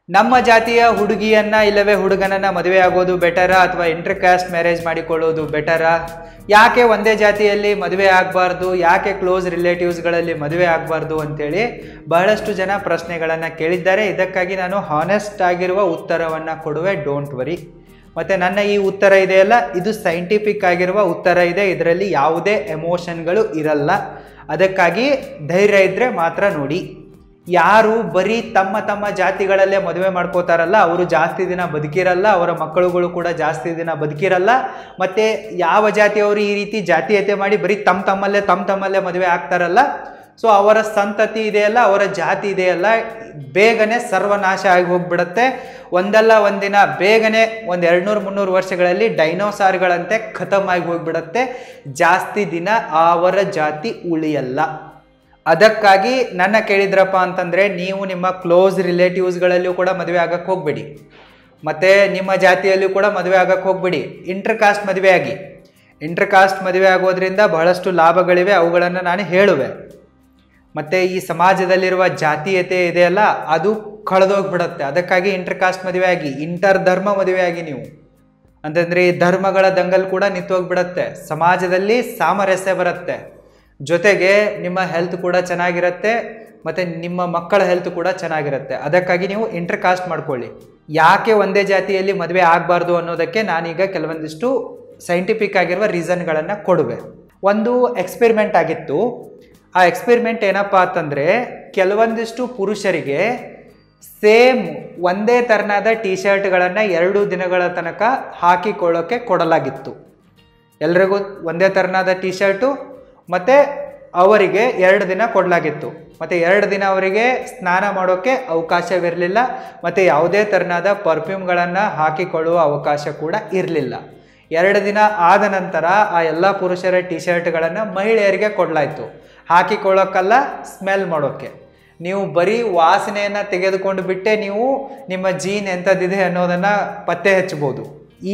ನಮ್ಮ ಜಾತಿಯ ಹುಡುಗಿಯನ್ನ ಇಲ್ಲವೇ ಹುಡುಗನನ್ನ ಮದುವೆ ಆಗೋದು ಬೆಟರಾ ಅಥವಾ ಇಂಟರ್ ಕಾಸ್ಟ್ ಮ್ಯಾರೇಜ್ ಮಾಡಿಕೊಳ್ಳೋದು ಬೆಟರಾ? ಯಾಕೆ ಒಂದೇ ಜಾತಿಯಲ್ಲಿ ಮದುವೆ ಆಗಬಾರ್ದು, ಯಾಕೆ ಕ್ಲೋಸ್ ರಿಲೇಟಿವ್ಸ್ಗಳಲ್ಲಿ ಮದುವೆ ಆಗಬಾರ್ದು ಅಂತೇಳಿ ಬಹಳಷ್ಟು ಜನ ಪ್ರಶ್ನೆಗಳನ್ನು ಕೇಳಿದ್ದಾರೆ. ಇದಕ್ಕಾಗಿ ನಾನು ಹಾನೆಸ್ಟ್ ಆಗಿರುವ ಉತ್ತರವನ್ನು ಕೊಡುವೆ, ಡೋಂಟ್ ವರಿ. ಮತ್ತು ನನ್ನ ಈ ಉತ್ತರ ಇದೆಯಲ್ಲ, ಇದು ಸೈಂಟಿಫಿಕ್ ಆಗಿರುವ ಉತ್ತರ ಇದೆ, ಇದರಲ್ಲಿ ಯಾವುದೇ ಎಮೋಷನ್ಗಳು ಇರಲ್ಲ. ಅದಕ್ಕಾಗಿ ಧೈರ್ಯ ಇದ್ದರೆ ಮಾತ್ರ ನೋಡಿ. ಯಾರು ಬರೀ ತಮ್ಮ ತಮ್ಮ ಜಾತಿಗಳಲ್ಲೇ ಮದುವೆ ಮಾಡ್ಕೋತಾರಲ್ಲ ಅವರು ಜಾಸ್ತಿ ದಿನ ಬದುಕಿರಲ್ಲ, ಅವರ ಮಕ್ಕಳುಗಳು ಕೂಡ ಜಾಸ್ತಿ ದಿನ ಬದುಕಿರಲ್ಲ. ಮತ್ತು ಯಾವ ಜಾತಿಯವರು ಈ ರೀತಿ ಜಾತೀಯತೆ ಮಾಡಿ ಬರೀ ತಮ್ಮಲ್ಲೇ ಮದುವೆ ಆಗ್ತಾರಲ್ಲ, ಸೊ ಅವರ ಸಂತತಿ ಇದೆಯಲ್ಲ, ಅವರ ಜಾತಿ ಇದೆಯಲ್ಲ, ಬೇಗನೆ ಸರ್ವನಾಶ ಆಗಿ ಹೋಗ್ಬಿಡುತ್ತೆ. ಒಂದಲ್ಲ ಒಂದಿನ ಬೇಗನೆ 200-300 ವರ್ಷಗಳಲ್ಲಿ ಡೈನೋಸಾರ್ಗಳಂತೆ ಖತಮ್ ಆಗಿ ಹೋಗ್ಬಿಡುತ್ತೆ. ಜಾಸ್ತಿ ದಿನ ಅವರ ಜಾತಿ ಉಳಿಯಲ್ಲ. ಅದಕ್ಕಾಗಿ ನನ್ನ ಕೇಳಿದ್ರಪ್ಪ ಅಂತಂದರೆ, ನೀವು ನಿಮ್ಮ ಕ್ಲೋಸ್ ರಿಲೇಟಿವ್ಸ್ಗಳಲ್ಲಿಯೂ ಕೂಡ ಮದುವೆ ಆಗಕ್ಕೆ ಹೋಗ್ಬೇಡಿ, ಮತ್ತು ನಿಮ್ಮ ಜಾತಿಯಲ್ಲಿಯೂ ಕೂಡ ಮದುವೆ ಆಗಕ್ಕೆ ಹೋಗ್ಬೇಡಿ. ಇಂಟರ್ ಕಾಸ್ಟ್ ಮದುವೆ ಆಗಿ. ಇಂಟರ್ ಕಾಸ್ಟ್ ಮದುವೆ ಆಗೋದ್ರಿಂದ ಬಹಳಷ್ಟು ಲಾಭಗಳಿವೆ, ಅವುಗಳನ್ನು ನಾನು ಹೇಳುವೆ. ಮತ್ತು ಈ ಸಮಾಜದಲ್ಲಿರುವ ಜಾತೀಯತೆ ಇದೆಯಲ್ಲ ಅದು ಕಳೆದೋಗ್ಬಿಡುತ್ತೆ. ಅದಕ್ಕಾಗಿ ಇಂಟರ್ ಕಾಸ್ಟ್ ಮದುವೆ ಆಗಿ, ಇಂಟರ್ ಧರ್ಮ ಮದುವೆ ಆಗಿ ನೀವು ಅಂತಂದರೆ ಈ ಧರ್ಮಗಳ ದಂಗಲ್ ಕೂಡ ನಿಂತೋಗ್ಬಿಡುತ್ತೆ. ಸಮಾಜದಲ್ಲಿ ಸಾಮರಸ್ಯ ಬರುತ್ತೆ, ಜೊತೆಗೆ ನಿಮ್ಮ ಹೆಲ್ತ್ ಕೂಡ ಚೆನ್ನಾಗಿರುತ್ತೆ, ಮತ್ತು ನಿಮ್ಮ ಮಕ್ಕಳ ಹೆಲ್ತ್ ಕೂಡ ಚೆನ್ನಾಗಿರುತ್ತೆ. ಅದಕ್ಕಾಗಿ ನೀವು ಇಂಟರ್ ಕಾಸ್ಟ್ ಮಾಡ್ಕೊಳ್ಳಿ. ಯಾಕೆ ಒಂದೇ ಜಾತಿಯಲ್ಲಿ ಮದುವೆ ಆಗಬಾರ್ದು ಅನ್ನೋದಕ್ಕೆ ನಾನೀಗ ಕೆಲವೊಂದಿಷ್ಟು ಸೈಂಟಿಫಿಕ್ ಆಗಿರುವ ರೀಸನ್ಗಳನ್ನು ಕೊಡುವೆ. ಒಂದು ಎಕ್ಸ್ಪೆರಿಮೆಂಟ್ ಆಗಿತ್ತು. ಆ ಎಕ್ಸ್ಪೆರಿಮೆಂಟ್ ಏನಪ್ಪ ಅಂತಂದರೆ, ಕೆಲವೊಂದಿಷ್ಟು ಪುರುಷರಿಗೆ ಸೇಮ್ ಒಂದೇ ಥರನಾದ ಟಿ ಶರ್ಟ್ಗಳನ್ನು 2 ದಿನಗಳ ತನಕ ಹಾಕಿಕೊಳ್ಳೋಕ್ಕೆ ಕೊಡಲಾಗಿತ್ತು. ಎಲ್ರಿಗೂ ಒಂದೇ ಥರನಾದ ಟಿ ಶರ್ಟು ಮತ್ತು ಅವರಿಗೆ 2 ದಿನ ಕೊಡಲಾಗಿತ್ತು. ಮತ್ತು 2 ದಿನ ಅವರಿಗೆ ಸ್ನಾನ ಮಾಡೋಕ್ಕೆ ಅವಕಾಶವಿರಲಿಲ್ಲ, ಮತ್ತು ಯಾವುದೇ ಥರನಾದ ಪರ್ಫ್ಯೂಮ್ಗಳನ್ನು ಹಾಕಿಕೊಳ್ಳುವ ಅವಕಾಶ ಕೂಡ ಇರಲಿಲ್ಲ. 2 ದಿನ ಆದ ನಂತರ ಆ ಎಲ್ಲ ಪುರುಷರ ಟಿ ಶರ್ಟ್ಗಳನ್ನು ಮಹಿಳೆಯರಿಗೆ ಕೊಡಲಾಯಿತು, ಹಾಕಿಕೊಳ್ಳೋಕ್ಕಲ್ಲ, ಸ್ಮೆಲ್ ಮಾಡೋಕ್ಕೆ. ನೀವು ಬರೀ ವಾಸನೆಯನ್ನು ತೆಗೆದುಕೊಂಡು ಬಿಟ್ಟೆ ನೀವು ನಿಮ್ಮ ಜೀನ್ ಎಂಥದ್ದಿದೆ ಅನ್ನೋದನ್ನು ಪತ್ತೆ ಹಚ್ಚಬಹುದು.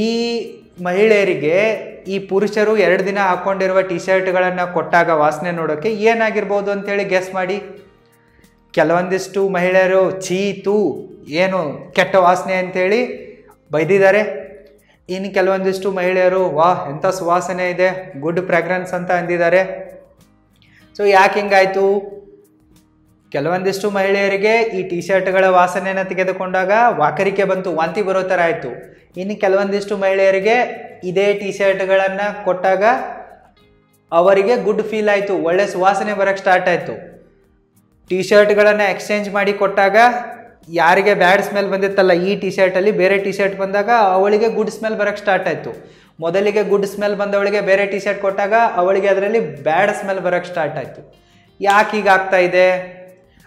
ಈ ಮಹಿಳೆಯರಿಗೆ ಈ ಪುರುಷರು 2 ದಿನ ಹಾಕ್ಕೊಂಡಿರುವ ಟಿ ಶರ್ಟ್ಗಳನ್ನು ಕೊಟ್ಟಾಗ ವಾಸನೆ ನೋಡೋಕ್ಕೆ ಏನಾಗಿರ್ಬೋದು ಅಂತೇಳಿ ಗೆಸ್ ಮಾಡಿ. ಕೆಲವೊಂದಿಷ್ಟು ಮಹಿಳೆಯರು ಚೀತು ಏನು ಕೆಟ್ಟ ವಾಸನೆ ಅಂಥೇಳಿ ಬೈದಿದ್ದಾರೆ. ಇನ್ನು ಕೆಲವೊಂದಿಷ್ಟು ಮಹಿಳೆಯರು ವಾಹ್ ಎಂಥ ಸುವಾಸನೆ ಇದೆ, ಗುಡ್ ಫ್ರಾಗ್ರೆನ್ಸ್ ಅಂತ ಅಂದಿದ್ದಾರೆ. ಸೊ ಯಾಕೆ ಹಿಂಗಾಯಿತು? ಕೆಲವೊಂದಿಷ್ಟು ಮಹಿಳೆಯರಿಗೆ ಈ ಟಿ ಶರ್ಟ್ಗಳ ವಾಸನೆಯನ್ನು ತೆಗೆದುಕೊಂಡಾಗ ವಾಕರಿಕೆ ಬಂತು, ವಾಂತಿ ಬರೋ ಥರ ಆಯಿತು. ಇನ್ನು ಕೆಲವೊಂದಿಷ್ಟು ಮಹಿಳೆಯರಿಗೆ ಇದೇ ಟಿ ಶರ್ಟ್ಗಳನ್ನು ಕೊಟ್ಟಾಗ ಅವರಿಗೆ ಗುಡ್ ಫೀಲ್ ಆಯಿತು, ಒಳ್ಳೆ ಸುವಾಸನೆ ಬರೋಕ್ಕೆ ಸ್ಟಾರ್ಟ್ ಆಯಿತು. ಟಿ ಶರ್ಟ್ಗಳನ್ನು ಎಕ್ಸ್ಚೇಂಜ್ ಮಾಡಿ ಕೊಟ್ಟಾಗ ಯಾರಿಗೆ ಬ್ಯಾಡ್ ಸ್ಮೆಲ್ ಬಂದಿತ್ತಲ್ಲ ಈ ಟಿ ಶರ್ಟಲ್ಲಿ ಬೇರೆ ಟಿ ಶರ್ಟ್ ಬಂದಾಗ ಅವಳಿಗೆ ಗುಡ್ ಸ್ಮೆಲ್ ಬರೋಕ್ಕೆ ಸ್ಟಾರ್ಟ್ ಆಯಿತು. ಮೊದಲಿಗೆ ಗುಡ್ ಸ್ಮೆಲ್ ಬಂದವಳಿಗೆ ಬೇರೆ ಟಿ ಶರ್ಟ್ ಕೊಟ್ಟಾಗ ಅವಳಿಗೆ ಅದರಲ್ಲಿ ಬ್ಯಾಡ್ ಸ್ಮೆಲ್ ಬರೋಕ್ಕೆ ಸ್ಟಾರ್ಟ್ ಆಯಿತು. ಯಾಕೆ ಹೀಗಾಗ್ತಾ ಇದೆ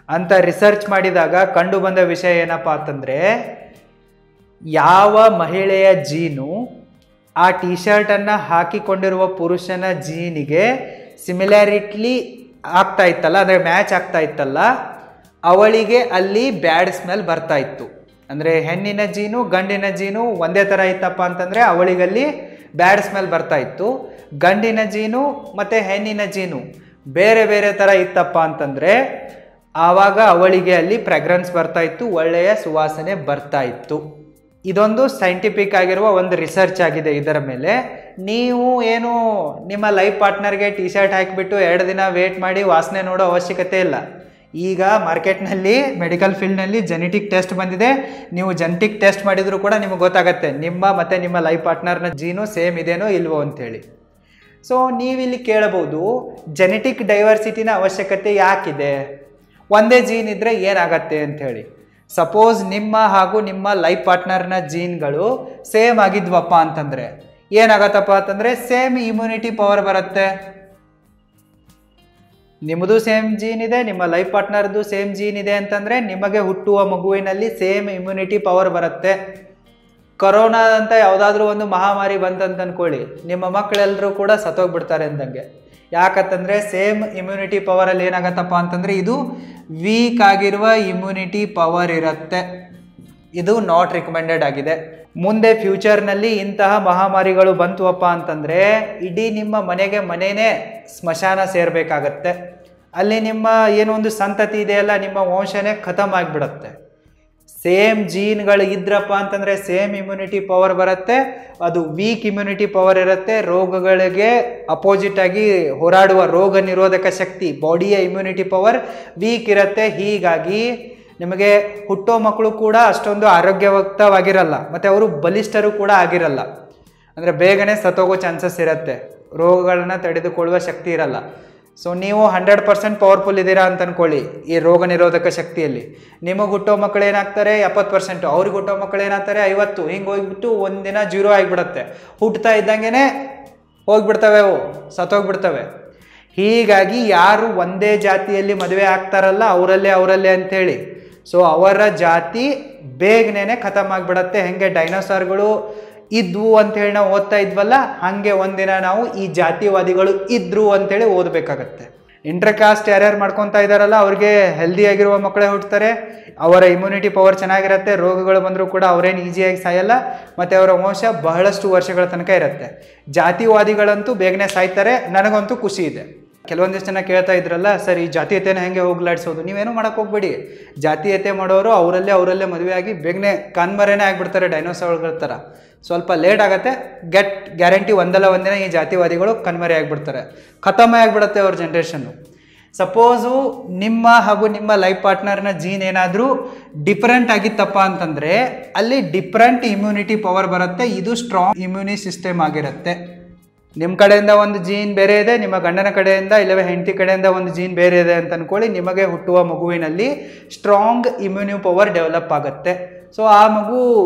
ಅಂತ ರಿಸರ್ಚ್ ಮಾಡಿದಾಗ ಕಂಡು ಬಂದ ವಿಷಯ ಏನಪ್ಪ ಅಂತಂದರೆ, ಯಾವ ಮಹಿಳೆಯ ಜೀನು ಆ ಟಿ ಶರ್ಟನ್ನು ಹಾಕಿಕೊಂಡಿರುವ ಪುರುಷನ ಜೀನಿಗೆ ಸಿಮಿಲಾರಿಟ್ಲಿ ಆಗ್ತಾ ಇತ್ತಲ್ಲ, ಅಂದರೆ ಮ್ಯಾಚ್ ಆಗ್ತಾ ಇತ್ತಲ್ಲ, ಅವಳಿಗೆ ಅಲ್ಲಿ ಬ್ಯಾಡ್ ಸ್ಮೆಲ್ ಬರ್ತಾ ಇತ್ತು. ಅಂದರೆ ಹೆಣ್ಣಿನ ಜೀನು ಗಂಡಿನ ಜೀನು ಒಂದೇ ಥರ ಇತ್ತಪ್ಪ ಅಂತಂದರೆ ಅವಳಿಗಲ್ಲಿ ಬ್ಯಾಡ್ ಸ್ಮೆಲ್ ಬರ್ತಾ ಇತ್ತು. ಗಂಡಿನ ಜೀನು ಮತ್ತು ಹೆಣ್ಣಿನ ಜೀನು ಬೇರೆ ಬೇರೆ ಥರ ಇತ್ತಪ್ಪ ಅಂತಂದರೆ ಆವಾಗ ಅವಳಿಗೆ ಅಲ್ಲಿ ಫ್ರಾಗ್ರೆನ್ಸ್ ಬರ್ತಾ ಇತ್ತು, ಒಳ್ಳೆಯ ಸುವಾಸನೆ ಬರ್ತಾ ಇತ್ತು. ಇದೊಂದು ಸೈಂಟಿಫಿಕ್ ಆಗಿರುವ ಒಂದು ರಿಸರ್ಚ್ ಆಗಿದೆ. ಇದರ ಮೇಲೆ ನೀವು ಏನು ನಿಮ್ಮ ಲೈಫ್ ಪಾರ್ಟ್ನರ್ಗೆ ಟಿ ಶರ್ಟ್ ಹಾಕಿಬಿಟ್ಟು 2 ದಿನ ವೇಟ್ ಮಾಡಿ ವಾಸನೆ ನೋಡೋ ಅವಶ್ಯಕತೆ ಇಲ್ಲ. ಈಗ ಮಾರ್ಕೆಟ್ನಲ್ಲಿ ಮೆಡಿಕಲ್ ಫೀಲ್ಡ್ನಲ್ಲಿ ಜೆನೆಟಿಕ್ ಟೆಸ್ಟ್ ಬಂದಿದೆ. ನೀವು ಜೆನೆಟಿಕ್ ಟೆಸ್ಟ್ ಮಾಡಿದರೂ ಕೂಡ ನಿಮಗೆ ಗೊತ್ತಾಗುತ್ತೆ ನಿಮ್ಮ ಮತ್ತು ನಿಮ್ಮ ಲೈಫ್ ಪಾರ್ಟ್ನರ್ನ ಜೀನು ಸೇಮ್ ಇದೇನೋ ಇಲ್ವೋ ಅಂಥೇಳಿ. ಸೊ ನೀವಿಲ್ಲಿ ಕೇಳಬಹುದು, ಜೆನೆಟಿಕ್ ಡೈವರ್ಸಿಟಿನ ಅವಶ್ಯಕತೆ ಯಾಕಿದೆ, ಒಂದೇ ಜೀನ್ ಇದ್ದರೆ ಏನಾಗತ್ತೆ ಅಂಥೇಳಿ. ಸಪೋಸ್ ನಿಮ್ಮ ಹಾಗೂ ನಿಮ್ಮ ಲೈಫ್ ಪಾರ್ಟ್ನರ್ನ ಜೀನ್ಗಳು ಸೇಮ್ ಆಗಿದ್ವಪ್ಪ ಅಂತಂದರೆ ಏನಾಗತ್ತಪ್ಪ ಅಂತಂದರೆ ಸೇಮ್ ಇಮ್ಯುನಿಟಿ ಪವರ್ ಬರುತ್ತೆ. ನಿಮ್ಮದು ಸೇಮ್ ಜೀನ್ ಇದೆ, ನಿಮ್ಮ ಲೈಫ್ ಪಾರ್ಟ್ನರ್ದು ಸೇಮ್ ಜೀನ್ ಇದೆ ಅಂತಂದರೆ ನಿಮಗೆ ಹುಟ್ಟುವ ಮಗುವಿನಲ್ಲಿ ಸೇಮ್ ಇಮ್ಯುನಿಟಿ ಪವರ್ ಬರುತ್ತೆ. ಕೊರೋನಾ ಅಂತ ಯಾವುದಾದ್ರೂ ಒಂದು ಮಹಾಮಾರಿ ಬಂತಂತ ಅಂದ್ಕೊಳ್ಳಿ, ನಿಮ್ಮ ಮಕ್ಕಳೆಲ್ಲರೂ ಕೂಡ ಸತ್ತೋಗ್ಬಿಡ್ತಾರೆ ಅಂದಂಗೆ. ಯಾಕಂತಂದರೆ ಸೇಮ್ ಇಮ್ಯುನಿಟಿ ಪವರಲ್ಲಿ ಏನಾಗತ್ತಪ್ಪ ಅಂತಂದರೆ ಇದು ವೀಕ್ ಆಗಿರುವ ಇಮ್ಯುನಿಟಿ ಪವರ್ ಇರುತ್ತೆ. ಇದು ನಾಟ್ ರಿಕಮೆಂಡೆಡ್ ಆಗಿದೆ. ಮುಂದೆ ಫ್ಯೂಚರ್ನಲ್ಲಿ ಇಂತಹ ಮಹಾಮಾರಿಗಳು ಬಂತುವಪ್ಪ ಅಂತಂದರೆ ಇಡೀ ನಿಮ್ಮ ಮನೆನೇ ಸ್ಮಶಾನ ಸೇರಬೇಕಾಗತ್ತೆ. ಅಲ್ಲಿ ನಿಮ್ಮ ಏನೋ ಒಂದು ಸಂತತಿ ಇದೆಯಲ್ಲ, ನಿಮ್ಮ ವಂಶನೇ ಖತಮ್ ಆಗಿಬಿಡುತ್ತೆ. ಸೇಮ್ ಜೀನ್ಗಳು ಇದ್ರಪ್ಪ ಅಂತಂದರೆ ಸೇಮ್ ಇಮ್ಯುನಿಟಿ ಪವರ್ ಬರುತ್ತೆ. ಅದು ವೀಕ್ ಇಮ್ಯುನಿಟಿ ಪವರ್ ಇರುತ್ತೆ. ರೋಗಗಳಿಗೆ ಅಪೋಸಿಟ್ ಆಗಿ ಹೋರಾಡುವ ರೋಗ ನಿರೋಧಕ ಶಕ್ತಿ, ಬಾಡಿಯ ಇಮ್ಯುನಿಟಿ ಪವರ್ ವೀಕ್ ಇರುತ್ತೆ. ಹೀಗಾಗಿ ನಿಮಗೆ ಹುಟ್ಟೋ ಮಕ್ಕಳು ಕೂಡ ಅಷ್ಟೊಂದು ಆರೋಗ್ಯವಂತವಾಗಿರಲ್ಲ, ಮತ್ತು ಅವರು ಬಲಿಷ್ಠರು ಕೂಡ ಆಗಿರಲ್ಲ. ಅಂದರೆ ಬೇಗನೆ ಸತ್ತೋಗೋ ಚಾನ್ಸಸ್ ಇರುತ್ತೆ, ರೋಗಗಳನ್ನ ತಡೆದುಕೊಳ್ಳುವ ಶಕ್ತಿ ಇರಲ್ಲ. ಸೊ ನೀವು 100% ಪವರ್ಫುಲ್ ಇದ್ದೀರಾ ಅಂತ ಅನ್ಕೊಳ್ಳಿ ಈ ರೋಗ ನಿರೋಧಕ ಶಕ್ತಿಯಲ್ಲಿ. ನಿಮಗೆ ಹುಟ್ಟೋ ಮಕ್ಕಳು ಏನಾಗ್ತಾರೆ 70%, ಅವ್ರಿಗೆ ಹುಟ್ಟೋ ಮಕ್ಕಳು ಏನಾಗ್ತಾರೆ 50. ಹಿಂಗೆ ಹೋಗ್ಬಿಟ್ಟು ಒಂದಿನ 0 ಆಗಿಬಿಡುತ್ತೆ. ಹುಟ್ಟುತ್ತಾ ಇದ್ದಂಗೆ ಹೋಗ್ಬಿಡ್ತವೆ, ಅವು ಸತ್ತೋಗ್ಬಿಡ್ತವೆ. ಹೀಗಾಗಿ ಯಾರು ಒಂದೇ ಜಾತಿಯಲ್ಲಿ ಮದುವೆ ಆಗ್ತಾರಲ್ಲ ಅವರಲ್ಲೇ ಅಂಥೇಳಿ, ಸೊ ಅವರ ಜಾತಿ ಬೇಗನೆ ಖತಮ್ ಆಗಿಬಿಡತ್ತೆ. ಹೆಂಗೆ ಡೈನೋಸಾರ್ಗಳು ಇದ್ವು ಅಂಥೇಳಿ ನಾವು ಓದ್ತಾ ಇದ್ವಲ್ಲ, ಹಾಗೆ ಒಂದಿನ ನಾವು ಈ ಜಾತಿವಾದಿಗಳು ಇದ್ರು ಅಂಥೇಳಿ ಓದಬೇಕಾಗತ್ತೆ. ಇಂಟರ್ಕಾಸ್ಟ್ ಯಾರ್ಯಾರು ಮಾಡ್ಕೊತಾ ಇದ್ದಾರಲ್ಲ ಅವ್ರಿಗೆ ಹೆಲ್ದಿಯಾಗಿರುವ ಮಕ್ಕಳೇ ಹುಟ್ಟುತ್ತಾರೆ. ಅವರ ಇಮ್ಯುನಿಟಿ ಪವರ್ ಚೆನ್ನಾಗಿರುತ್ತೆ. ರೋಗಗಳು ಬಂದರೂ ಕೂಡ ಅವರೇನು ಈಸಿಯಾಗಿ ಸಾಯಲ್ಲ, ಮತ್ತು ಅವರ ವಂಶ ಬಹಳಷ್ಟು ವರ್ಷಗಳ ತನಕ ಇರುತ್ತೆ. ಜಾತಿವಾದಿಗಳಂತೂ ಬೇಗನೆ ಸಾಯ್ತಾರೆ. ನನಗಂತೂ ಖುಷಿ ಇದೆ. ಕೆಲವೊಂದಿಷ್ಟು ಜನ ಕೇಳ್ತಾ ಇದ್ರಲ್ಲ, ಸರ್ ಈ ಜಾತೀಯತೆನ ಹೆಂಗೆ ಹೋಗ್ಲಾಡಿಸೋದು? ನೀವೇನು ಮಾಡೋಕ್ಕೆ ಹೋಗ್ಬೇಡಿ. ಜಾತೀಯತೆ ಮಾಡೋರು ಅವರಲ್ಲೇ ಮದುವೆ ಆಗಿ ಬೇಗನೆ ಕಣ್ಮರೆನೇ ಆಗಿಬಿಡ್ತಾರೆ, ಡೈನೋಸಾರ್ಗಳ ಥರ. ಸ್ವಲ್ಪ ಲೇಟ್ ಆಗುತ್ತೆ, ಗ್ಯಾರಂಟಿ ಒಂದಲ್ಲ ಒಂದಿನ ಈ ಜಾತಿವಾದಿಗಳು ಕಣ್ಮರೆ ಆಗಿಬಿಡ್ತಾರೆ, ಖತಮೇ ಆಗಿಬಿಡುತ್ತೆ ಅವ್ರ ಜನ್ರೇಷನ್ನು. ಸಪೋಸು ನಿಮ್ಮ ಹಾಗೂ ನಿಮ್ಮ ಲೈಫ್ ಪಾರ್ಟ್ನರ್ನ ಜೀನ್ ಏನಾದರೂ ಡಿಫ್ರೆಂಟ್ ಆಗಿತ್ತಪ್ಪ ಅಂತಂದರೆ ಅಲ್ಲಿ ಡಿಫ್ರೆಂಟ್ ಇಮ್ಯುನಿಟಿ ಪವರ್ ಬರುತ್ತೆ. ಇದು ಸ್ಟ್ರಾಂಗ್ ಇಮ್ಯೂನಿ ಸಿಸ್ಟಮ್ ಆಗಿರುತ್ತೆ. ನಿಮ್ಮ ಕಡೆಯಿಂದ ಒಂದು ಜೀನ್ ಬೇರೆ ಇದೆ, ನಿಮ್ಮ ಗಂಡನ ಕಡೆಯಿಂದ ಇಲ್ಲವೇ ಹೆಂಡತಿ ಕಡೆಯಿಂದ ಒಂದು ಜೀನ್ ಬೇರೆ ಇದೆ ಅಂತ ಅಂದ್ಕೊಳ್ಳಿ. ನಿಮಗೆ ಹುಟ್ಟುವ ಮಗುವಿನಲ್ಲಿ ಸ್ಟ್ರಾಂಗ್ ಇಮ್ಯೂನಿ ಪವರ್ ಡೆವಲಪ್ ಆಗುತ್ತೆ. ಸೊ ಆ ಮಗು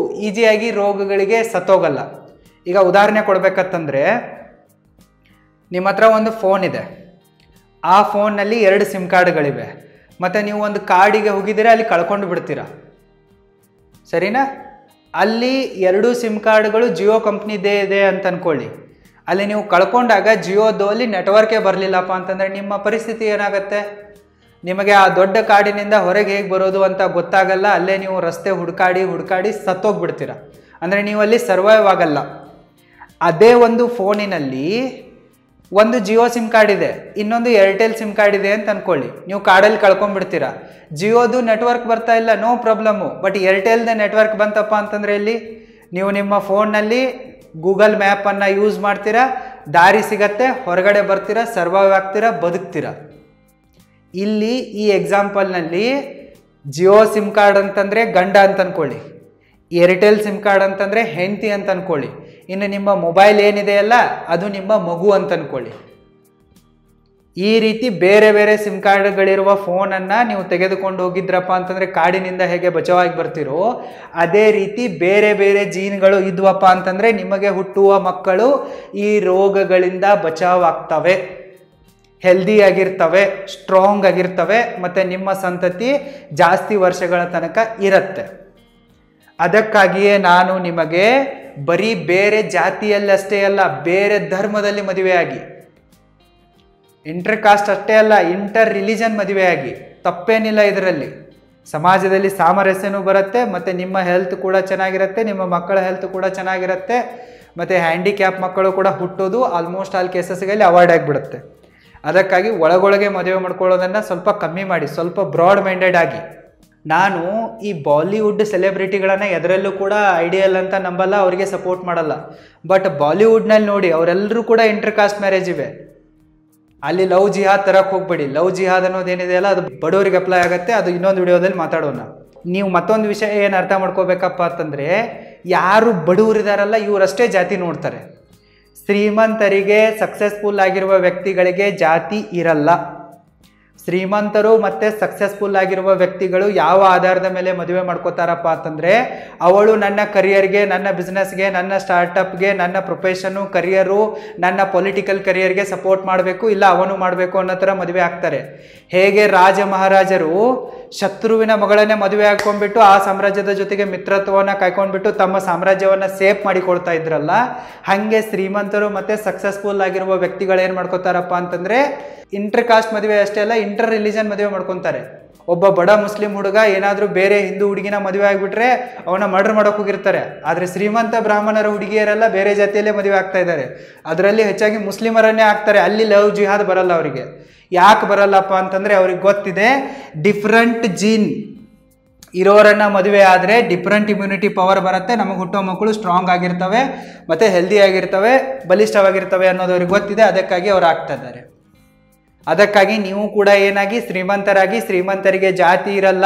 ಈಸಿಯಾಗಿ ರೋಗಗಳಿಗೆ ಸತ್ತೋಗಲ್ಲ. ಈಗ ಉದಾಹರಣೆ ಕೊಡಬೇಕಂತಂದರೆ, ನಿಮ್ಮ ಹತ್ರ ಒಂದು ಫೋನ್ ಇದೆ, ಆ ಫೋನ್ನಲ್ಲಿ 2 ಸಿಮ್ ಕಾರ್ಡ್ಗಳಿವೆ, ಮತ್ತು ನೀವು ಒಂದು ಕಾರ್ಡಿಗೆ ಹೋಗಿದ್ದೀರಾ, ಅಲ್ಲಿ ಕಳ್ಕೊಂಡು ಬಿಡ್ತೀರಾ, ಸರಿನಾ? ಅಲ್ಲಿ 2 ಸಿಮ್ ಕಾರ್ಡ್ಗಳು ಜಿಯೋ ಕಂಪ್ನಿದೇ ಇದೆ ಅಂತ ಅಂದ್ಕೊಳ್ಳಿ. ಅಲ್ಲಿ ನೀವು ಕಳ್ಕೊಂಡಾಗ ಜಿಯೋದು ಅಲ್ಲಿ ನೆಟ್ವರ್ಕೇ ಬರಲಿಲ್ಲಪ್ಪ ಅಂತಂದರೆ ನಿಮ್ಮ ಪರಿಸ್ಥಿತಿ ಏನಾಗುತ್ತೆ? ನಿಮಗೆ ಆ ದೊಡ್ಡ ಕಾಡಿನಿಂದ ಹೊರಗೆ ಹೇಗೆ ಬರೋದು ಅಂತ ಗೊತ್ತಾಗಲ್ಲ. ಅಲ್ಲೇ ನೀವು ರಸ್ತೆ ಹುಡುಕಾಡಿ ಸತ್ತೋಗ್ಬಿಡ್ತೀರ. ಅಂದರೆ ನೀವು ಅಲ್ಲಿ ಸರ್ವೈವ್ ಆಗಲ್ಲ. ಅದೇ ಒಂದು ಫೋನಿನಲ್ಲಿ ಒಂದು ಜಿಯೋ ಸಿಮ್ ಕಾರ್ಡ್ ಇದೆ, ಇನ್ನೊಂದು ಏರ್ಟೆಲ್ ಸಿಮ್ ಕಾರ್ಡ್ ಇದೆ ಅಂತ ಅಂದ್ಕೊಳ್ಳಿ. ನೀವು ಕಾರ್ಡಲ್ಲಿ ಕಳ್ಕೊಂಡ್ಬಿಡ್ತೀರಾ. ಜಿಯೋದು ನೆಟ್ವರ್ಕ್ ಬರ್ತಾ ಇಲ್ಲ, ನೋ ಪ್ರಾಬ್ಲಮ್ಮು. ಬಟ್ ಏರ್ಟೆಲ್ದ ನೆಟ್ವರ್ಕ್ ಬಂತಪ್ಪ ಅಂತಂದರೆ ಇಲ್ಲಿ ನೀವು ನಿಮ್ಮ ಫೋನ್ನಲ್ಲಿ ಗೂಗಲ್ ಮ್ಯಾಪನ್ನು ಯೂಸ್ ಮಾಡ್ತೀರಾ, ದಾರಿ ಸಿಗತ್ತೆ, ಹೊರಗಡೆ ಬರ್ತೀರಾ, ಸರ್ವೈವ್ ಆಗ್ತೀರಾ, ಬದುಕ್ತೀರಾ. ಇಲ್ಲಿ ಈ ಎಕ್ಸಾಂಪಲ್ನಲ್ಲಿ ಜಿಯೋ ಸಿಮ್ ಕಾರ್ಡ್ ಅಂತಂದರೆ ಗಂಡ ಅಂತ ಅಂದ್ಕೊಳ್ಳಿ, ಏರ್ಟೆಲ್ ಸಿಮ್ ಕಾರ್ಡ್ ಅಂತಂದರೆ ಹೆಂಡತಿ ಅಂತ ಅಂದ್ಕೊಳ್ಳಿ, ಇನ್ನು ನಿಮ್ಮ ಮೊಬೈಲ್ ಏನಿದೆಯಲ್ಲ ಅದು ನಿಮ್ಮ ಮಗು ಅಂತ ಅಂದ್ಕೊಳ್ಳಿ. ಈ ರೀತಿ ಬೇರೆ ಬೇರೆ ಸಿಮ್ ಕಾರ್ಡ್ಗಳಿರುವ ಫೋನನ್ನು ನೀವು ತೆಗೆದುಕೊಂಡು ಹೋಗಿದ್ರಪ್ಪ ಅಂತಂದರೆ ಕಾಡಿನಿಂದ ಹೇಗೆ ಬಚಾವಾಗಿ ಬರ್ತಿರೋ ಅದೇ ರೀತಿ ಬೇರೆ ಬೇರೆ ಜೀನ್ಗಳು ಇದ್ವಪ್ಪ ಅಂತಂದರೆ ನಿಮಗೆ ಹುಟ್ಟುವ ಮಕ್ಕಳು ಈ ರೋಗಗಳಿಂದ ಬಚಾವಾಗ್ತವೆ, ಹೆಲ್ದಿಯಾಗಿರ್ತವೆ, ಸ್ಟ್ರಾಂಗ್ ಆಗಿರ್ತವೆ, ಮತ್ತು ನಿಮ್ಮ ಸಂತತಿ ಜಾಸ್ತಿ ವರ್ಷಗಳ ತನಕ ಇರುತ್ತೆ. ಅದಕ್ಕಾಗಿಯೇ ನಾನು ನಿಮಗೆ ಬರೀ ಬೇರೆ ಜಾತಿಯಲ್ಲಷ್ಟೇ ಅಲ್ಲ, ಬೇರೆ ಧರ್ಮದಲ್ಲಿ ಮದುವೆಯಾಗಿ, ಇಂಟರ್ ಕಾಸ್ಟ್ ಅಷ್ಟೇ ಅಲ್ಲ, ಇಂಟರ್ ರಿಲಿಜನ್ ಮದುವೆಯಾಗಿ ತಪ್ಪೇನಿಲ್ಲ. ಇದರಲ್ಲಿ ಸಮಾಜದಲ್ಲಿ ಸಾಮರಸ್ಯನೂ ಬರುತ್ತೆ, ಮತ್ತು ನಿಮ್ಮ ಹೆಲ್ತ್ ಕೂಡ ಚೆನ್ನಾಗಿರುತ್ತೆ, ನಿಮ್ಮ ಮಕ್ಕಳ ಹೆಲ್ತ್ ಕೂಡ ಚೆನ್ನಾಗಿರುತ್ತೆ, ಮತ್ತು ಹ್ಯಾಂಡಿಕ್ಯಾಪ್ ಮಕ್ಕಳು ಕೂಡ ಹುಟ್ಟೋದು ಆಲ್ಮೋಸ್ಟ್ ಆಲ್ ಕೇಸಸ್ಗಳಲ್ಲಿ ಅವಾಯ್ಡ್ ಆಗಿಬಿಡುತ್ತೆ. ಅದಕ್ಕಾಗಿ ಒಳಗೊಳಗೆ ಮದುವೆ ಮಾಡ್ಕೊಳ್ಳೋದನ್ನು ಸ್ವಲ್ಪ ಕಮ್ಮಿ ಮಾಡಿ, ಸ್ವಲ್ಪ ಬ್ರಾಡ್ ಮೈಂಡೆಡ್ ಆಗಿ. ನಾನು ಈ ಬಾಲಿವುಡ್ ಸೆಲೆಬ್ರಿಟಿಗಳನ್ನು ಎದರಲ್ಲೂ ಕೂಡ ಐಡಿಯಲ್ ಅಂತ ನಂಬಲ್ಲ, ಅವರಿಗೆ ಸಪೋರ್ಟ್ ಮಾಡಲ್ಲ. ಬಟ್ ಬಾಲಿವುಡ್ನಲ್ಲಿ ನೋಡಿ, ಅವರೆಲ್ಲರೂ ಕೂಡ ಇಂಟರ್ ಕಾಸ್ಟ್ ಮ್ಯಾರೇಜ್ ಇವೆ. ಅಲ್ಲಿ ಲವ್ ಜಿಹಾದ್ ತರಕ್ಕೆ ಹೋಗ್ಬೇಡಿ. ಲವ್ ಜಿಹಾದ್ ಅನ್ನೋದೇನಿದೆಯಲ್ಲ ಅದು ಬಡವರಿಗೆ ಅಪ್ಲೈ ಆಗುತ್ತೆ, ಅದು ಇನ್ನೊಂದು ವಿಡಿಯೋದಲ್ಲಿ ಮಾತಾಡೋಣ. ನೀವು ಮತ್ತೊಂದು ವಿಷಯ ಏನು ಅರ್ಥ ಮಾಡ್ಕೋಬೇಕಪ್ಪ ಅಂತಂದರೆ, ಯಾರು ಬಡವರಿದಾರಲ್ಲ ಇವರಷ್ಟೇ ಜಾತಿ ನೋಡ್ತಾರೆ. ಶ್ರೀಮಂತರಿಗೆ, ಸಕ್ಸಸ್ಫುಲ್ ಆಗಿರುವ ವ್ಯಕ್ತಿಗಳಿಗೆ ಜಾತಿ ಇರಲ್ಲ. ಶ್ರೀಮಂತರು ಮತ್ತು ಸಕ್ಸಸ್ಫುಲ್ ಆಗಿರುವ ವ್ಯಕ್ತಿಗಳು ಯಾವ ಆಧಾರದ ಮೇಲೆ ಮದುವೆ ಮಾಡ್ಕೋತಾರಪ್ಪ ಅಂತಂದರೆ, ಅವಳು ನನ್ನ ಕರಿಯರ್ಗೆ, ನನ್ನ ಬಿಸ್ನೆಸ್ಗೆ, ನನ್ನ ಸ್ಟಾರ್ಟಪ್ಗೆ, ನನ್ನ ಪ್ರೊಫೆಷನ್ನು, ಕರಿಯರು, ನನ್ನ ಪೊಲಿಟಿಕಲ್ ಕರಿಯರ್ಗೆ ಸಪೋರ್ಟ್ ಮಾಡಬೇಕು, ಇಲ್ಲ ಅವನು ಮಾಡಬೇಕು ಅನ್ನೋ ಥರ ಮದುವೆ ಆಗ್ತಾರೆ. ಹೇಗೆ ರಾಜ ಮಹಾರಾಜರು ಶತ್ರುವಿನ ಮಗಳನ್ನೇ ಮದುವೆ ಹಾಕೊಂಡ್ಬಿಟ್ಟು ಆ ಸಾಮ್ರಾಜ್ಯದ ಜೊತೆಗೆ ಮಿತ್ರತ್ವವನ್ನು ಕಾಯ್ಕೊಂಡ್ಬಿಟ್ಟು ತಮ್ಮ ಸಾಮ್ರಾಜ್ಯವನ್ನು ಸೇಫ್ ಮಾಡಿಕೊಳ್ತಾ ಇದ್ರಲ್ಲ, ಹಾಗೆ ಶ್ರೀಮಂತರು ಮತ್ತು ಸಕ್ಸಸ್ಫುಲ್ ಆಗಿರುವ ವ್ಯಕ್ತಿಗಳು ಏನು ಮಾಡ್ಕೋತಾರಪ್ಪ ಅಂತಂದರೆ ಇಂಟರ್ ಕಾಸ್ಟ್ ಮದುವೆ ಅಷ್ಟೇ ಅಲ್ಲ, ಇಂಟರ್ ರಿಲಿಜನ್ ಮದುವೆ ಮಾಡ್ಕೊತಾರೆ. ಒಬ್ಬ ಬಡ ಮುಸ್ಲಿಂ ಹುಡುಗ ಏನಾದರೂ ಬೇರೆ ಹಿಂದೂ ಹುಡುಗಿನ ಮದುವೆ ಆಗಿಬಿಟ್ರೆ ಅವನ ಮರ್ಡರ್ ಮಾಡೋಕೆ ಹೋಗಿರ್ತಾರೆ. ಆದರೆ ಶ್ರೀಮಂತ ಬ್ರಾಹ್ಮಣರ ಹುಡುಗಿಯರೆಲ್ಲ ಬೇರೆ ಜಾತಿಯಲ್ಲೇ ಮದುವೆ ಆಗ್ತಾ ಇದ್ದಾರೆ. ಅದರಲ್ಲಿ ಹೆಚ್ಚಾಗಿ ಮುಸ್ಲಿಮರನ್ನೇ ಆಗ್ತಾರೆ. ಅಲ್ಲಿ ಲವ್ ಜಿಹಾದ್ ಬರಲ್ಲ ಅವರಿಗೆ. ಯಾಕೆ ಬರಲ್ಲಪ್ಪ ಅಂತಂದರೆ ಅವ್ರಿಗೆ ಗೊತ್ತಿದೆ, ಡಿಫ್ರೆಂಟ್ ಜೀನ್ ಇರೋರನ್ನ ಮದುವೆ ಆದರೆ ಡಿಫ್ರೆಂಟ್ ಇಮ್ಯುನಿಟಿ ಪವರ್ ಬರುತ್ತೆ, ನಮಗೆ ಹುಟ್ಟೋ ಮಕ್ಕಳು ಸ್ಟ್ರಾಂಗ್ ಆಗಿರ್ತವೆ ಮತ್ತು ಹೆಲ್ದಿ ಆಗಿರ್ತವೆ, ಬಲಿಷ್ಠವಾಗಿರ್ತವೆ ಅನ್ನೋದು ಅವ್ರಿಗೆ ಗೊತ್ತಿದೆ. ಅದಕ್ಕಾಗಿ ಅವ್ರು ಆಗ್ತಾ ಇದ್ದಾರೆ. ಅದಕ್ಕಾಗಿ ನೀವು ಕೂಡ ಏನಾಗಿ ಶ್ರೀಮಂತರಾಗಿ, ಶ್ರೀಮಂತರಿಗೆ ಜಾತಿ ಇರಲ್ಲ.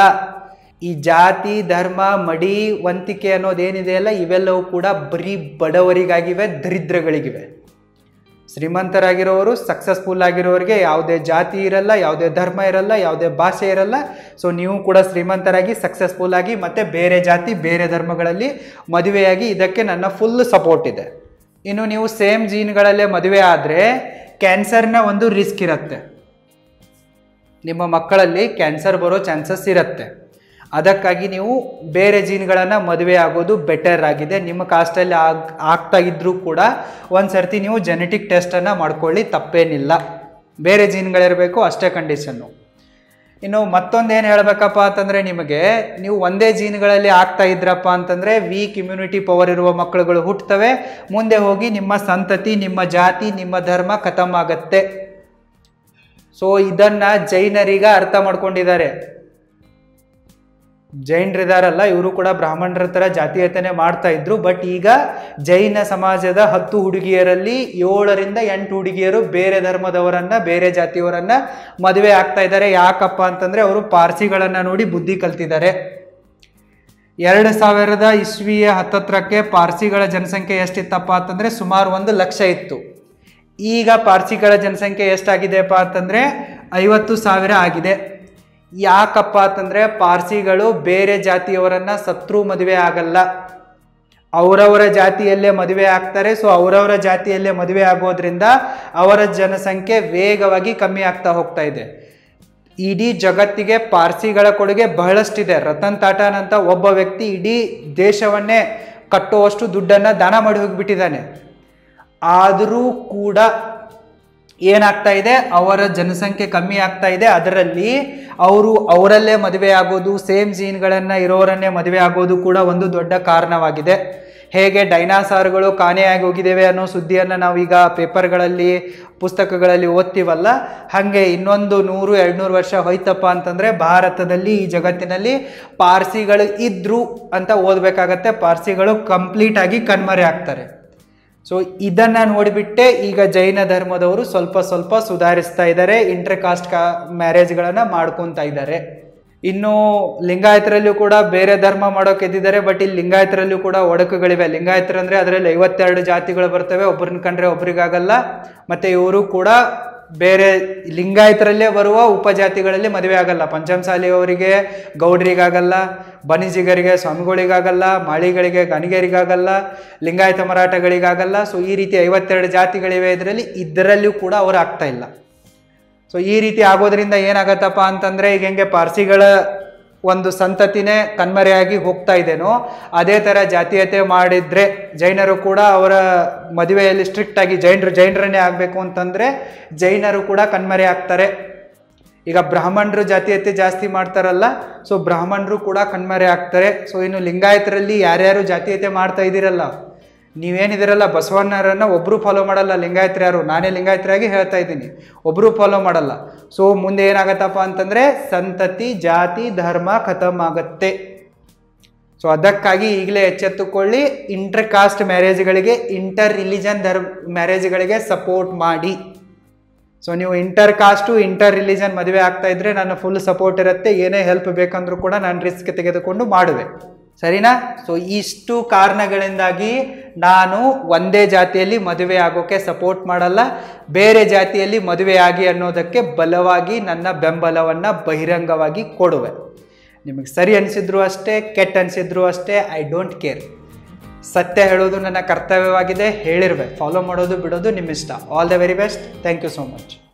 ಈ ಜಾತಿ ಧರ್ಮ ಮಡಿ ವಂತಿಕೆ ಅನ್ನೋದೇನಿದೆಯಲ್ಲ ಇವೆಲ್ಲವೂ ಕೂಡ ಬರೀ ಬಡವರಿಗಾಗಿವೆ, ದರಿದ್ರಗಳಿಗಿವೆ. ಶ್ರೀಮಂತರಾಗಿರೋರು ಸಕ್ಸಸ್ಫುಲ್ ಆಗಿರೋರಿಗೆ ಯಾವುದೇ ಜಾತಿ ಇರಲ್ಲ, ಯಾವುದೇ ಧರ್ಮ ಇರಲ್ಲ, ಯಾವುದೇ ಭಾಷೆ ಇರಲ್ಲ. ಸೊ ನೀವು ಕೂಡ ಶ್ರೀಮಂತರಾಗಿ ಸಕ್ಸಸ್ಫುಲ್ ಆಗಿ ಮತ್ತು ಬೇರೆ ಜಾತಿ ಬೇರೆ ಧರ್ಮಗಳಲ್ಲಿ ಮದುವೆಯಾಗಿ, ಇದಕ್ಕೆ ನನ್ನ ಫುಲ್ ಸಪೋರ್ಟ್ ಇದೆ. ಇನ್ನು ನೀವು ಸೇಮ್ ಜೀನ್ಗಳಲ್ಲೇ ಮದುವೆ ಆದರೆ ಕ್ಯಾನ್ಸರ್ನ ಒಂದು ರಿಸ್ಕ್ ಇರುತ್ತೆ, ನಿಮ್ಮ ಮಕ್ಕಳಲ್ಲಿ ಕ್ಯಾನ್ಸರ್ ಬರೋ ಚಾನ್ಸಸ್ ಇರುತ್ತೆ. ಅದಕ್ಕಾಗಿ ನೀವು ಬೇರೆ ಜೀನ್ಗಳನ್ನು ಮದುವೆ ಆಗೋದು ಬೆಟರ್ ಆಗಿದೆ. ನಿಮ್ಮ ಕಾಸ್ಟಲ್ಲಿ ಆಗ್ತಾ ಇದ್ರೂ ಕೂಡ ಒಂದು ಸರ್ತಿ ನೀವು ಜೆನೆಟಿಕ್ ಟೆಸ್ಟನ್ನು ಮಾಡ್ಕೊಳ್ಳಿ, ತಪ್ಪೇನಿಲ್ಲ. ಬೇರೆ ಜೀನ್ಗಳಿರಬೇಕು ಅಷ್ಟೇ ಕಂಡೀಷನ್ನು. ಇನ್ನು ಮತ್ತೊಂದು ಏನು ಹೇಳಬೇಕಪ್ಪ ಅಂತಂದರೆ, ನಿಮಗೆ ನೀವು ಒಂದೇ ಜೀನ್ಗಳಲ್ಲಿ ಆಗ್ತಾ ಇದ್ರಪ್ಪ ಅಂತಂದರೆ ವೀಕ್ ಇಮ್ಯುನಿಟಿ ಪವರ್ ಇರುವ ಮಕ್ಕಳುಗಳು ಹುಟ್ಟುತ್ತವೆ. ಮುಂದೆ ಹೋಗಿ ನಿಮ್ಮ ಸಂತತಿ, ನಿಮ್ಮ ಜಾತಿ, ನಿಮ್ಮ ಧರ್ಮ ಖತಮ್ ಆಗತ್ತೆ. ಸೊ ಇದನ್ನು ಜೈನರೀಗ ಅರ್ಥ ಮಾಡ್ಕೊಂಡಿದ್ದಾರೆ. ಜೈನರಿದಾರಲ್ಲ ಇವರು ಕೂಡ ಬ್ರಾಹ್ಮಣರ ಥರ ಜಾತೀಯತೆನೇ ಮಾಡ್ತಾ ಇದ್ರು. ಬಟ್ ಈಗ ಜೈನ ಸಮಾಜದ 10 ಹುಡುಗಿಯರಲ್ಲಿ 7ರಿಂದ 8 ಹುಡುಗಿಯರು ಬೇರೆ ಧರ್ಮದವರನ್ನ, ಬೇರೆ ಜಾತಿಯವರನ್ನ ಮದುವೆ ಆಗ್ತಾ ಇದ್ದಾರೆ. ಯಾಕಪ್ಪ ಅಂತಂದ್ರೆ ಅವರು ಪಾರ್ಸಿಗಳನ್ನ ನೋಡಿ ಬುದ್ಧಿ ಕಲ್ತಿದ್ದಾರೆ. 2000 ಇಸ್ವಿಯ ಹತ್ತತ್ರಕ್ಕೆ ಪಾರ್ಸಿಗಳ ಜನಸಂಖ್ಯೆ ಎಷ್ಟಿತ್ತಪ್ಪ ಅಂತಂದ್ರೆ ಸುಮಾರು 1 ಲಕ್ಷ ಇತ್ತು. ಈಗ ಪಾರ್ಸಿಗಳ ಜನಸಂಖ್ಯೆ ಎಷ್ಟಾಗಿದೆಪ್ಪ ಅಂತಂದ್ರೆ 50,000 ಆಗಿದೆ. ಯಾಕಪ್ಪ ಅಂತಂದ್ರೆ ಪಾರ್ಸಿಗಳು ಬೇರೆ ಜಾತಿಯವರನ್ನ ಸತ್ರು ಮದುವೆ ಆಗಲ್ಲ, ಅವರವರ ಜಾತಿಯಲ್ಲೇ ಮದುವೆ ಆಗ್ತಾರೆ. ಸೊ ಅವರವರ ಜಾತಿಯಲ್ಲೇ ಮದುವೆ ಆಗೋದ್ರಿಂದ ಅವರ ಜನಸಂಖ್ಯೆ ವೇಗವಾಗಿ ಕಮ್ಮಿ ಆಗ್ತಾ ಹೋಗ್ತಾ ಇದೆ. ಇಡೀ ಜಗತ್ತಿಗೆ ಪಾರ್ಸಿಗಳ ಕೊಡುಗೆ ಬಹಳಷ್ಟಿದೆ. ರತನ್ ಟಾಟಾನ್ ಅಂತ ಒಬ್ಬ ವ್ಯಕ್ತಿ ಇಡೀ ದೇಶವನ್ನೇ ಕಟ್ಟುವಷ್ಟು ದುಡ್ಡನ್ನು ದಾನ ಮಾಡಿ ಹೋಗಿಬಿಟ್ಟಿದ್ದಾನೆ. ಆದರೂ ಕೂಡ ಏನಾಗ್ತಾ ಇದೆ, ಅವರ ಜನಸಂಖ್ಯೆ ಕಮ್ಮಿ ಆಗ್ತಾ ಇದೆ. ಅದರಲ್ಲಿ ಅವರಲ್ಲೇ ಮದುವೆ ಆಗೋದು, ಸೇಮ್ ಜೀನ್ಗಳನ್ನು ಇರೋರನ್ನೇ ಮದುವೆ ಆಗೋದು ಕೂಡ ಒಂದು ದೊಡ್ಡ ಕಾರಣವಾಗಿದೆ. ಹೇಗೆ ಡೈನಾಸಾರ್ಗಳು ಕಾಣೆಯಾಗಿ ಹೋಗಿದ್ದೇವೆ ಅನ್ನೋ ಸುದ್ದಿಯನ್ನು ನಾವೀಗ ಪೇಪರ್ಗಳಲ್ಲಿ ಪುಸ್ತಕಗಳಲ್ಲಿ ಓದ್ತೀವಲ್ಲ, ಹಾಗೆ ಇನ್ನೊಂದು 100-200 ವರ್ಷ ಹೋಯ್ತಪ್ಪ ಅಂತಂದರೆ ಭಾರತದಲ್ಲಿ, ಈ ಜಗತ್ತಿನಲ್ಲಿ ಪಾರ್ಸಿಗಳು ಇದ್ರು ಅಂತ ಓದಬೇಕಾಗತ್ತೆ. ಪಾರ್ಸಿಗಳು ಕಂಪ್ಲೀಟಾಗಿ ಕಣ್ಮರೆ ಆಗ್ತಾರೆ. ಸೊ ಇದನ್ನು ನೋಡಿಬಿಟ್ಟೆ ಈಗ ಜೈನ ಧರ್ಮದವರು ಸ್ವಲ್ಪ ಸ್ವಲ್ಪ ಸುಧಾರಿಸ್ತಾ ಇದ್ದಾರೆ, ಇಂಟರ್ ಕಾಸ್ಟ್ ಮ್ಯಾರೇಜ್ಗಳನ್ನು ಮಾಡ್ಕೊತಾ ಇದ್ದಾರೆ. ಇನ್ನು ಲಿಂಗಾಯತರಲ್ಲೂ ಕೂಡ ಬೇರೆ ಧರ್ಮ ಮಾಡೋಕೆ ಎದ್ದಿದ್ದಾರೆ. ಬಟ್ ಇಲ್ಲಿ ಲಿಂಗಾಯತರಲ್ಲೂ ಕೂಡ ಒಡಕುಗಳಿವೆ. ಲಿಂಗಾಯತರಂದರೆ ಅದರಲ್ಲಿ 52 ಜಾತಿಗಳು ಬರ್ತವೆ, ಒಬ್ಬರನ್ನ ಕಂಡ್ರೆ ಒಬ್ರಿಗಾಗಲ್ಲ. ಮತ್ತು ಇವರು ಕೂಡ ಬೇರೆ ಲಿಂಗಾಯತರಲ್ಲೇ ಬರುವ ಉಪಜಾತಿಗಳಲ್ಲಿ ಮದುವೆ ಆಗಲ್ಲ. ಪಂಚಮಸಾಲಿಯವರಿಗೆ ಗೌಡ್ರಿಗಾಗಲ್ಲ, ಬನಿಜಿಗರಿಗೆ ಸ್ವಾಮಿಗಳಿಗಾಗಲ್ಲ, ಮಾಳಿಗಳಿಗೆ ಗಣಿಗರಿಗಾಗಲ್ಲ, ಲಿಂಗಾಯತ ಮರಾಠಗಳಿಗಾಗಲ್ಲ. ಸೊ ಈ ರೀತಿ 52 ಜಾತಿಗಳಿವೆ ಇದರಲ್ಲೂ ಕೂಡ ಅವರು ಆಗ್ತಾ ಇಲ್ಲ. ಸೊ ಈ ರೀತಿ ಆಗೋದ್ರಿಂದ ಏನಾಗತ್ತಪ್ಪ ಅಂತಂದರೆ, ಈಗ ಹೆಂಗೆ ಪಾರ್ಸಿಗಳ ಒಂದು ಸಂತತಿನೇ ಕಣ್ಮರೆಯಾಗಿ ಹೋಗ್ತಾ ಇದೇನೋ ಅದೇ ಥರ ಜಾತೀಯತೆ ಮಾಡಿದರೆ ಜೈನರು ಕೂಡ ಅವರ ಮದುವೆಯಲ್ಲಿ ಸ್ಟ್ರಿಕ್ಟಾಗಿ ಜೈನರನ್ನೇ ಆಗಬೇಕು ಅಂತಂದರೆ ಜೈನರು ಕೂಡ ಕಣ್ಮರೆ ಆಗ್ತಾರೆ. ಈಗ ಬ್ರಾಹ್ಮಣರು ಜಾತೀಯತೆ ಜಾಸ್ತಿ ಮಾಡ್ತಾರಲ್ಲ, ಸೊ ಬ್ರಾಹ್ಮಣರು ಕೂಡ ಕಣ್ಮರೆ ಆಗ್ತಾರೆ. ಸೊ ಇನ್ನು ಲಿಂಗಾಯತರಲ್ಲಿ ಯಾರ್ಯಾರು ಜಾತೀಯತೆ ಮಾಡ್ತಾ ಇದ್ದೀರಲ್ಲ, ನೀವೇನಿದಿರಲ್ಲ ಬಸವಣ್ಣರನ್ನು ಒಬ್ಬರು ಫಾಲೋ ಮಾಡಲ್ಲ. ಲಿಂಗಾಯತರು ಯಾರು, ನಾನೇ ಲಿಂಗಾಯತರಾಗಿ ಹೇಳ್ತಾ ಇದ್ದೀನಿ, ಒಬ್ಬರು ಫಾಲೋ ಮಾಡಲ್ಲ. ಸೊ ಮುಂದೆ ಏನಾಗತ್ತಪ್ಪ ಅಂತಂದರೆ ಸಂತತಿ ಜಾತಿ ಧರ್ಮ ಖತಮ್ ಆಗತ್ತೆ. ಸೊ ಅದಕ್ಕಾಗಿ ಈಗಲೇ ಎಚ್ಚೆತ್ತುಕೊಳ್ಳಿ, ಇಂಟರ್ ಕಾಸ್ಟ್ ಮ್ಯಾರೇಜ್ಗಳಿಗೆ, ಇಂಟರ್ ರಿಲಿಜನ್ ಮ್ಯಾರೇಜ್ಗಳಿಗೆ ಸಪೋರ್ಟ್ ಮಾಡಿ. ಸೊ ನೀವು ಇಂಟರ್ ಕಾಸ್ಟು ಇಂಟರ್ ರಿಲಿಜನ್ ಮದುವೆ ಆಗ್ತಾ ಇದ್ರೆ ನನ್ನ ಫುಲ್ ಸಪೋರ್ಟ್ ಇರುತ್ತೆ. ಏನೇ ಹೆಲ್ಪ್ ಬೇಕಂದ್ರೂ ಕೂಡ ನಾನು ರಿಸ್ಕ್ ತೆಗೆದುಕೊಂಡು ಮಾಡುವೆ, ಸರಿನಾ? ಸೊ ಇಷ್ಟು ಕಾರಣಗಳಿಂದಾಗಿ ನಾನು ಒಂದೇ ಜಾತಿಯಲ್ಲಿ ಮದುವೆ ಆಗೋಕ್ಕೆ ಸಪೋರ್ಟ್ ಮಾಡಲ್ಲ, ಬೇರೆ ಜಾತಿಯಲ್ಲಿ ಮದುವೆ ಆಗಿ ಅನ್ನೋದಕ್ಕೆ ಬಲವಾಗಿ ನನ್ನ ಬೆಂಬಲವನ್ನು ಬಹಿರಂಗವಾಗಿ ಕೊಡುವೆ. ನಿಮಗೆ ಸರಿ ಅನಿಸಿದ್ರು ಅಷ್ಟೇ, ಕೆಟ್ಟ ಅನಿಸಿದ್ರು ಅಷ್ಟೇ, ಐ ಡೋಂಟ್ ಕೇರ್. ಸತ್ಯ ಹೇಳೋದು ನನ್ನ ಕರ್ತವ್ಯವಾಗಿದೆ, ಹೇಳಿರುವೆ. ಫಾಲೋ ಮಾಡೋದು ಬಿಡೋದು ನಿಮ್ಮ ಇಷ್ಟ. All the very best. Thank you so much.